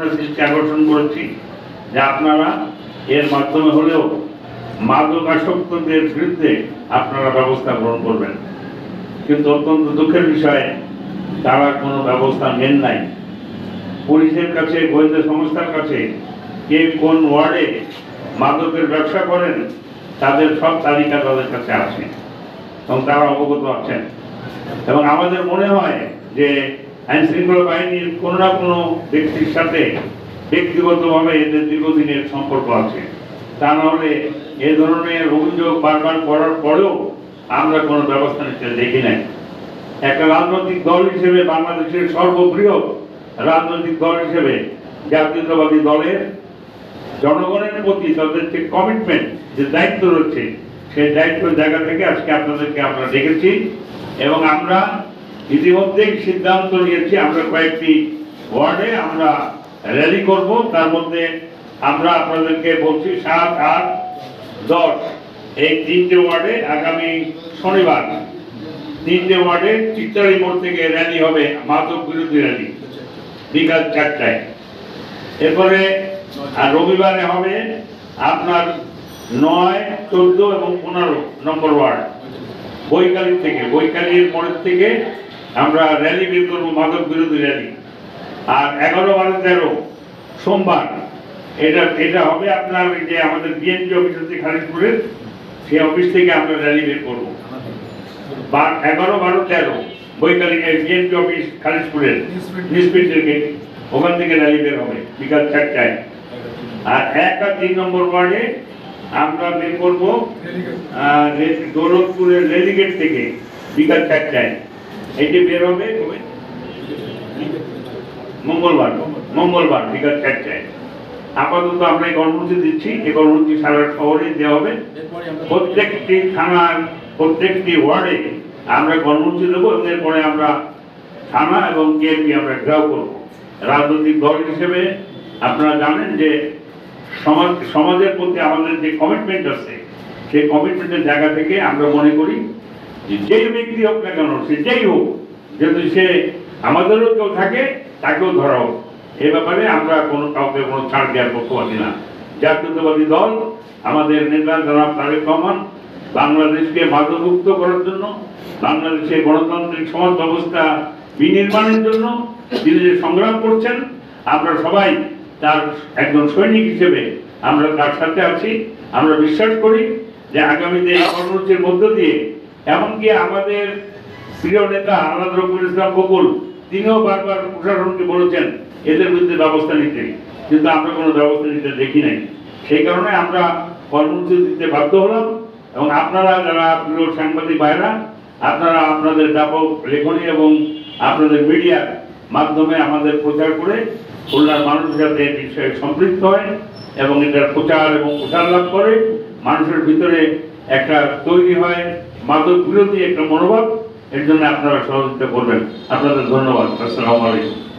আপনার দৃষ্টি আকর্ষণ করেছি যে আপনারা এর মাধ্যমে হলেও মাদকাসক্তদের বিরুদ্ধে আপনারা ব্যবস্থা গ্রহণ করবেন, কিন্তু অত্যন্ত দুঃখের বিষয় তারা কোনো ব্যবস্থা নেন নাই। পুলিশের কাছে, গোয়েন্দা সংস্থার কাছে কে কোন ওয়ার্ডে মাদকের ব্যবসা করেন তাদের সব তালিকা তাদের কাছে আছে এবং তারা অবগত আছেন। এবং আমাদের মনে হয় যে আইন শৃঙ্খলা বাহিনীর কোনো না কোনো ব্যক্তির সাথে ব্যক্তিগতভাবে এদের দীর্ঘদিনের সম্পর্ক আছে। তা নাহলে এ ধরনের অভিযোগ বারবার করার পরেও আমরা কোনো ব্যবস্থা নিতে দেখি নাই। একটা রাজনৈতিক দল হিসেবে, বাংলাদেশের সর্ববৃহৎ রাজনৈতিক দল হিসেবে জাতীয়তাবাদী দলের জনগণের প্রতি তাদের যে কমিটমেন্ট, যে দায়িত্ব রয়েছে, সেই দায়িত্বের জায়গা থেকে আজকে আপনাদেরকে আমরা দেখেছি এবং আমরা ইতিমধ্যেই সিদ্ধান্ত নিয়েছি আমরা কয়েকটি ওয়ার্ডে আমরা র্যালি করব। তার মধ্যে আমরা আপনাদেরকে বলছি 7, 8, 10 এই 3টে ওয়ার্ডে আগামী শনিবার 3টে ওয়ার্ডে চিত্তারি মোড় থেকে র্যালি হবে, মাদক বিরোধী র্যালি, বিকাল 4টায়। এরপরে আর রবিবারে হবে আপনার 9, 14 এবং 15 নম্বর ওয়ার্ড বৈকালী থেকে, বৈকালীর মোড়ের থেকে আমরা র্যালি বের করবো, মাদক বিরোধী র্যালি। আর 11, 12, 13 সোমবার এটা হবে আপনার যে আমাদের বিএনপি অফিস আছে খালিশপুরের, সেই অফিস থেকে আমরা র্যালি বের করবো। 11, 12, 13 বৈকালী বিএনপি অফিস খালিশপুরের নিউজপিট থেকে, ওখান থেকে র্যালি বের হবে বিকাল 4টায়। আর 1 আর 3 নম্বর ওয়ার্ডে আমরা বের করবো দৌলতপুরের রেলিগেট থেকে বিকাল 4টায়। এটি বের হবে মঙ্গলবার বিকাল 4টায়। আপাতত আমরা এই কর্মসূচি দিচ্ছি, এই কর্মসূচি সারা শহরে দেওয়া হবে। প্রত্যেকটি থানার, প্রত্যেকটি ওয়ার্ডে আমরা কর্মসূচি দেবো এবং এরপরে আমরা থানা এবং কেএপি আমরা ঘেরাও করবো। রাজনৈতিক দল হিসেবে আপনারা জানেন যে সমাজের প্রতি আমাদের যে কমিটমেন্ট আছে, সেই কমিটমেন্টের জায়গা থেকে আমরা মনে করি যে যেই ব্যক্তি হোক না কেন, সে যেই হোক, যেহেতু সে আমাদেরও কেউ থাকে, তাকেও ধরা হোক। এ ব্যাপারে আমরা কাউকে কোনো ছাড় দেওয়ার পক্ষপাতী না। জাতীয়তাবাদী দল, আমাদের নেতা জনাব তারেক রহমান বাংলাদেশকে মাদকমুক্ত করার জন্য, বাংলাদেশে গণতান্ত্রিক সমাজ ব্যবস্থা বিনির্মাণের জন্য তিনি যে সংগ্রাম করছেন, আমরা সবাই তার একজন সৈনিক হিসেবে আমরা তার সাথে আছি। আমরা বিশ্বাস করি যে আগামীতে এই কর্মসূচির মধ্য দিয়ে, এমনকি আমাদের প্রিয় নেতা আলাদ রফিকুল ইসলাম বকুল তিনিও বারবার প্রশাসনকে বলেছেন এদের বিরুদ্ধে ব্যবস্থা নিতে, কিন্তু আমরা কোনো ব্যবস্থা নিতে দেখি নাই। সেই কারণে আমরা কর্মসূচি দিতে বাধ্য হলাম। এবং আপনারা যারা প্রিয় সাংবাদিক ভাইরা, আপনারা আপনাদের ব্যাপক লেখনী এবং আপনাদের মিডিয়ার মাধ্যমে আমাদের প্রচার করে খুলনার মানুষ যাতে এই বিষয়ে সম্পৃক্ত হয় এবং এটার প্রচার এবং প্রসার লাভ করে, মানুষের ভিতরে একটা তৈরি হয় মাদক বিরোধী একটা মনোভাব, এর জন্য আপনারা সহযোগিতা করবেন। আপনাদের ধন্যবাদ। আসসালামু আলাইকুম।